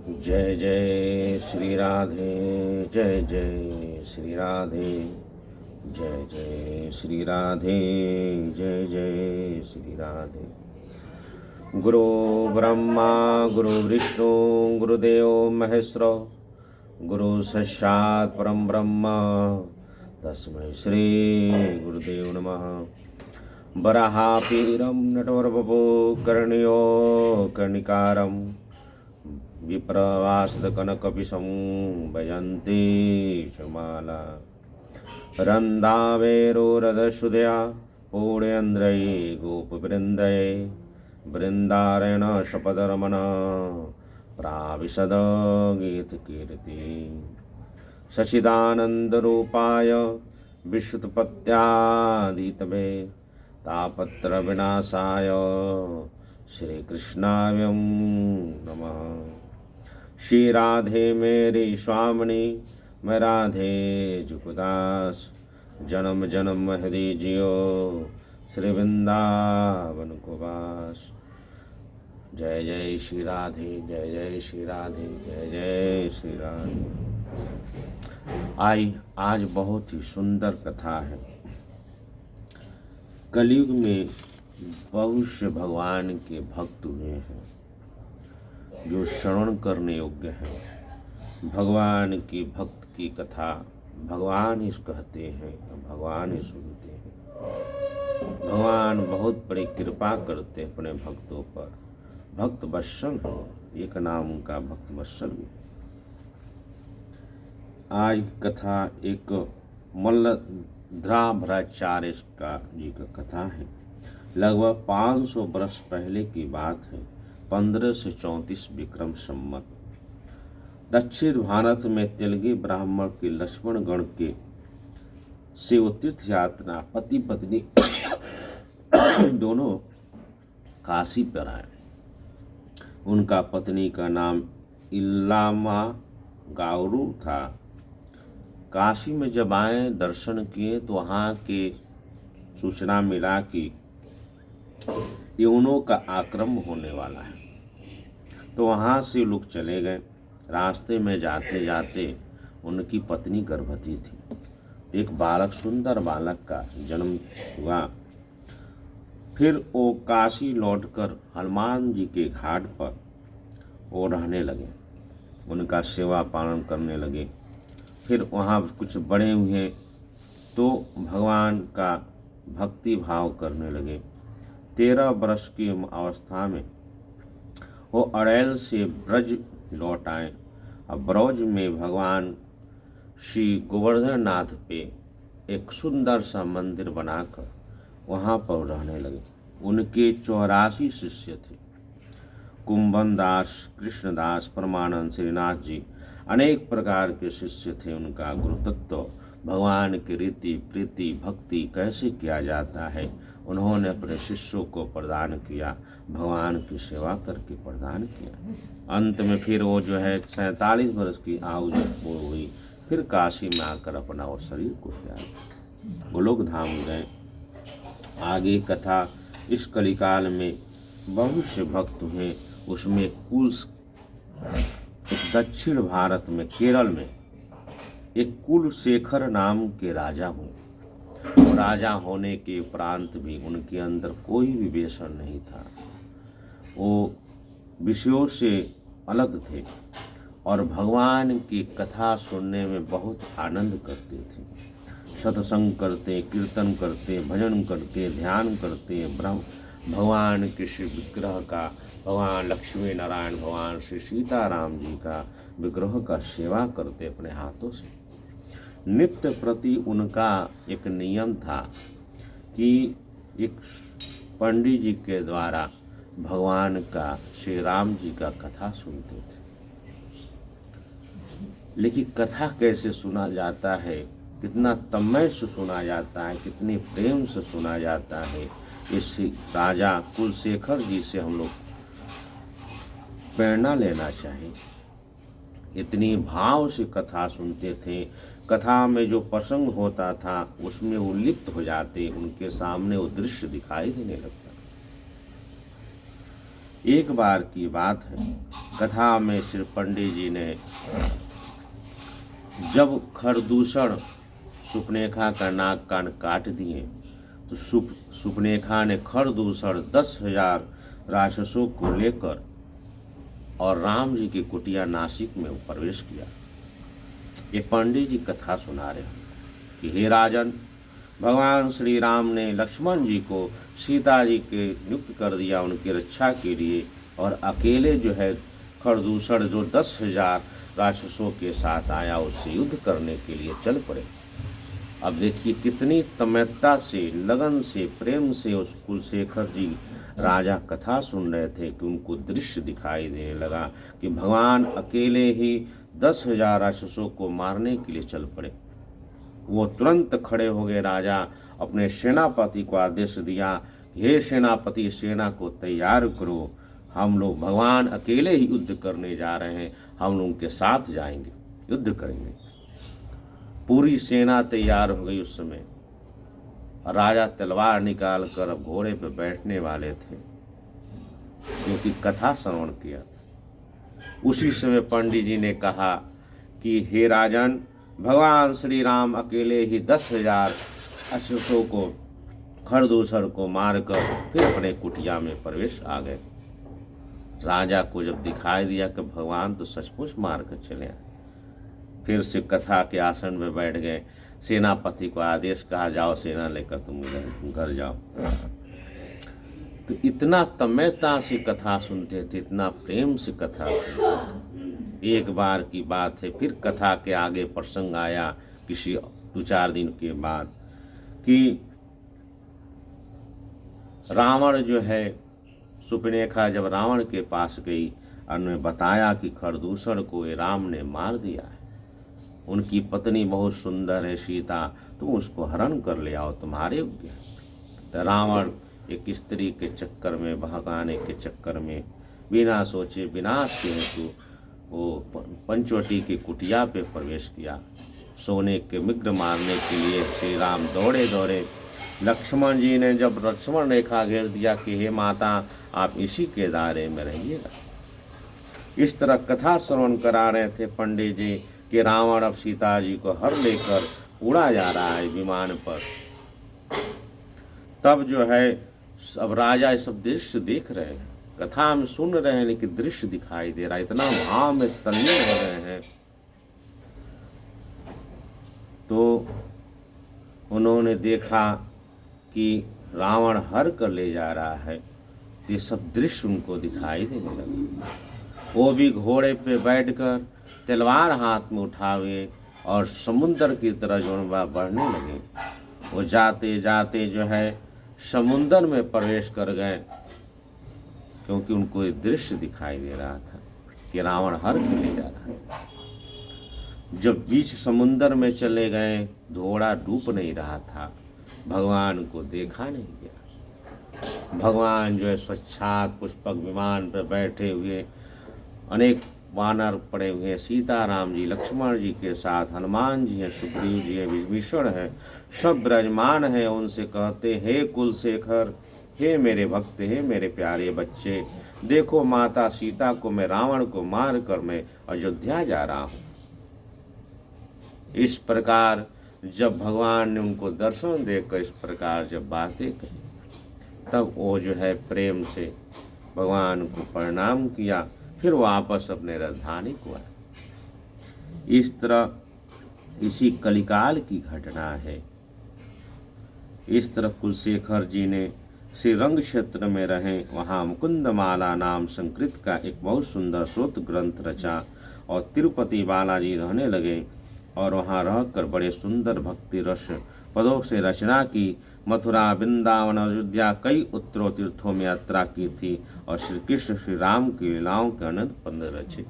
जय जय श्री राधे, जय जय श्री राधे, जय जय श्री राधे, जय जय श्री राधे। गुरु ब्रह्मा गुरु विष्णु गुरुदेव महेश्वर, गुरु साक्षात् परम ब्रह्म तस्मै श्री गुरुदेव नमः। वराहापीरं नटवरवपो कर्णयो कर्णिकारं विप्रवासकनकपिशं भजन्ते शमाला। रन्दावेरोरदशुदया पूर्णेन्द्रये गोपवृन्दये वृन्दारण्य शपदरमण प्राविशद गीतकीर्ति। सच्चिदानन्दरूपाय विश्वोत्पत्त्यादितमे तापत्रविनाशाय श्रीकृष्णाय नमः। श्री राधे मेरी स्वामिनी, मैं राधे जुगदास, जन्म जन्म हृदय जियो श्री वृंदावन को वास। जय जय श्री राधे, जय जय श्री राधे, जय जय श्री राधे। आज बहुत ही सुंदर कथा है। कलयुग में बहुत से भगवान के भक्त हुए हैं जो श्रवण करने योग्य हैं। भगवान की भक्त की कथा भगवान ही कहते हैं, भगवान ही सुनते हैं। भगवान बहुत बड़ी कृपा करते हैं अपने भक्तों पर। भक्त वत्सल है, एक नाम उनका भक्त वत्सल भी। आज की कथा एक मल्लध्राभराचार्य का जी का कथा है। लगभग 500 वर्ष पहले की बात है। 1534 विक्रम संवत दक्षिण भारत में तेलुगु ब्राह्मण के लक्ष्मण गण के से तीर्थ यात्रा पति पत्नी दोनों काशी पर आए। उनका पत्नी का नाम इल्लामा गाउरू था। काशी में जब आए, दर्शन किए तो वहाँ के सूचना मिला कि यवनों का आक्रमण होने वाला है। तो वहाँ से लोग चले गए। रास्ते में जाते जाते उनकी पत्नी गर्भवती थी। एक बालक, सुंदर बालक का जन्म हुआ। फिर वो काशी लौटकर हनुमान जी के घाट पर वो रहने लगे, उनका सेवा पालन करने लगे। फिर वहाँ कुछ बड़े हुए तो भगवान का भक्ति भाव करने लगे। 13 वर्ष की अवस्था में वो अरैल से ब्रज लौट आए। अब ब्रज में भगवान श्री गोवर्धन नाथ पे एक सुंदर सा मंदिर बनाकर वहाँ पर रहने लगे। उनके 84 शिष्य थे। कुंभन दास, कृष्णदास, परमानंद, श्रीनाथ जी, अनेक प्रकार के शिष्य थे। उनका गुरु तत्व, भगवान की रीति प्रीति भक्ति कैसे किया जाता है, उन्होंने अपने शिष्यों को प्रदान किया। भगवान की सेवा करके प्रदान किया। अंत में फिर वो जो है 47 वर्ष की आयु जब पूर्ण हुई, फिर काशी में आकर अपना वो शरीर को त्याग गोलोक धाम गए। आगे कथा, इस कलिकाल में बहुत से भक्त हुए। उसमें दक्षिण भारत में केरल में एक कुलशेखर नाम के राजा हुए। राजा होने के उपरांत भी उनके अंदर कोई विवेचन नहीं था। वो विषयों से अलग थे और भगवान की कथा सुनने में बहुत आनंद करते थे। सत्संग करते, कीर्तन करते, भजन करते, ध्यान करते, भगवान के श्री विग्रह का, भगवान लक्ष्मी नारायण, भगवान श्री सीताराम जी का विग्रह का सेवा करते अपने हाथों से। नित्य प्रति उनका एक नियम था कि एक पंडित जी के द्वारा भगवान का, श्री राम जी का कथा सुनते थे। लेकिन कथा कैसे सुना जाता है, कितना तन्मय से सुना जाता है, कितने प्रेम से सुना जाता है, इस राजा कुलशेखर जी से हम लोग प्रेरणा लेना चाहिए। इतनी भाव से कथा सुनते थे। कथा में जो प्रसंग होता था उसमें वो लिप्त हो जाते, उनके सामने वो दृश्य दिखाई देने लगता। एक बार की बात है, कथा में श्री पंडित जी ने जब खरदूषण सुपनेखा का नाक कान काट दिए तो सुपनेखा ने खरदूषण 10,000 राक्षसों को लेकर और राम जी की कुटिया नासिक में प्रवेश किया। ये पंडित जी कथा सुना रहे हैं कि हे राजन, भगवान श्री राम ने लक्ष्मण जी को सीता जी के नियुक्त कर दिया उनकी रक्षा के लिए, और अकेले जो है खरदूषण जो 10,000 राक्षसों के साथ आया उससे युद्ध करने के लिए चल पड़े। अब देखिए कितनी तन्मयता से, लगन से, प्रेम से उस कुलशेखर जी राजा कथा सुन रहे थे कि उनको दृश्य दिखाई देने लगा कि भगवान अकेले ही 10,000 राक्षसों को मारने के लिए चल पड़े। वो तुरंत खड़े हो गए। राजा अपने सेनापति को आदेश दिया, हे सेनापति, सेना को तैयार करो, हम लोग भगवान अकेले ही युद्ध करने जा रहे हैं, हम लोग उनके साथ जाएंगे, युद्ध करेंगे। पूरी सेना तैयार हो गई। उस समय राजा तलवार निकाल कर अब घोड़े पर बैठने वाले थे, क्योंकि कथा श्रवण किया था। उसी समय पंडित जी ने कहा कि हे राजन, भगवान श्री राम अकेले ही 10,000 राक्षसों को, खरदूषण को मारकर फिर अपने कुटिया में प्रवेश आ गए। राजा को जब दिखाई दिया कि भगवान तो सचमुच मार कर चले आए, फिर से कथा के आसन में बैठ गए। सेनापति को आदेश कहा, जाओ सेना लेकर तुम घर जाओ। तो इतना तन्मयता से कथा सुनते थे, इतना प्रेम से कथा सुनते थे। एक बार की बात है, फिर कथा के आगे प्रसंग आया किसी 2-4 दिन के बाद कि रावण जो है, सुपनेखा जब रावण के पास गई और उन्हें बताया कि खरदूषण को ये राम ने मार दिया है, उनकी पत्नी बहुत सुंदर है सीता, तुम उसको हरण कर ले आओ, तुम्हारे योग्य। तो रावण एक स्त्री के चक्कर में, भगाने के चक्कर में, बिना सोचे विनाश के हेतु वो पंचवटी की कुटिया पे प्रवेश किया। सोने के मिग्र मारने के लिए श्री राम दौड़े दौड़े। लक्ष्मण जी ने जब लक्ष्मण रेखा घेर दिया कि हे माता, आप इसी के दायरे में रहिएगा। इस तरह कथा श्रवण करा रहे थे पंडित जी कि रावण अब सीता जी को हर लेकर उड़ा जा रहा है विमान पर। तब जो है अब राजा ये सब दृश्य देख रहे हैं, कथा में सुन रहे हैं, लेकिन दृश्य दिखाई दे रहा है, इतना भाव में तल्लीन हो रहे हैं। तो उन्होंने देखा कि रावण हर कर ले जा रहा है, ये सब दृश्य उनको दिखाई देने लगा। वो भी घोड़े पे बैठकर तलवार हाथ में उठाए और समुद्र की तरह जो बढ़ने लगे। वो जाते जाते जो है समुद्र में प्रवेश कर गए, क्योंकि उनको ये दृश्य दिखाई दे रहा था कि रावण हर कर ले जा रहा है। जब बीच समुद्र में चले गए, घोड़ा डूब नहीं रहा था, भगवान को देखा नहीं गया। भगवान जो है स्वच्छात पुष्पक विमान पर बैठे हुए, अनेक वानर पड़े हुए हैं, सीताराम जी लक्ष्मण जी के साथ, हनुमान जी हैं, सुग्रीव जी हैं, विभीषण है, सब ब्रजमान है। उनसे कहते, हे कुलशेखर, हे मेरे भक्त, हे मेरे प्यारे बच्चे, देखो माता सीता को मैं रावण को मार कर मैं अयोध्या जा रहा हूँ। इस प्रकार जब भगवान ने उनको दर्शन देकर इस प्रकार जब बातें कही, तब वो जो है प्रेम से भगवान को प्रणाम किया, फिर वापस अपने राजधानी को आए। इस तरह इसी कलिकाल की घटना है। इस तरह कुलशेखर जी ने श्री रंग क्षेत्र में रहे, वहाँ मुकुंदमाला नाम संस्कृत का एक बहुत सुंदर स्रोत ग्रंथ रचा और तिरुपति बालाजी रहने लगे और वहाँ रहकर बड़े सुंदर भक्ति रस पदों से रचना की। मथुरा, वृंदावन, अयोध्या कई उत्तरों तीर्थों में यात्रा की थी और श्री कृष्ण श्री राम की लीलाओं के अनंत पंद रचे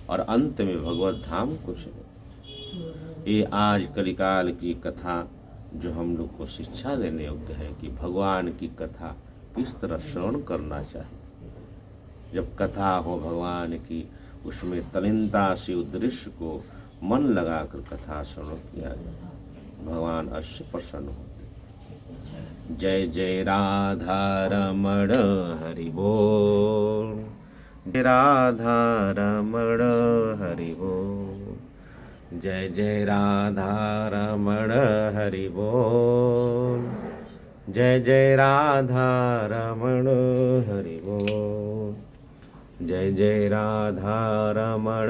और अंत में भगवत धाम को चले। ये आज कलिकाल की कथा जो हम लोग को शिक्षा देने योग्य है कि भगवान की कथा किस तरह श्रवण करना चाहिए। जब कथा हो भगवान की, उसमें तल्लीनता से उद्देश्य को मन लगाकर कथा श्रवण किया जाए, भगवान अवश्य प्रसन्न होते। जय जय राधा रमण हरि बोल, जय राधा रमण हरि बोल, जय जय राधा रमण हरि बोल, जय जय राधा रमण हरि बोल, जय जय राधा रमण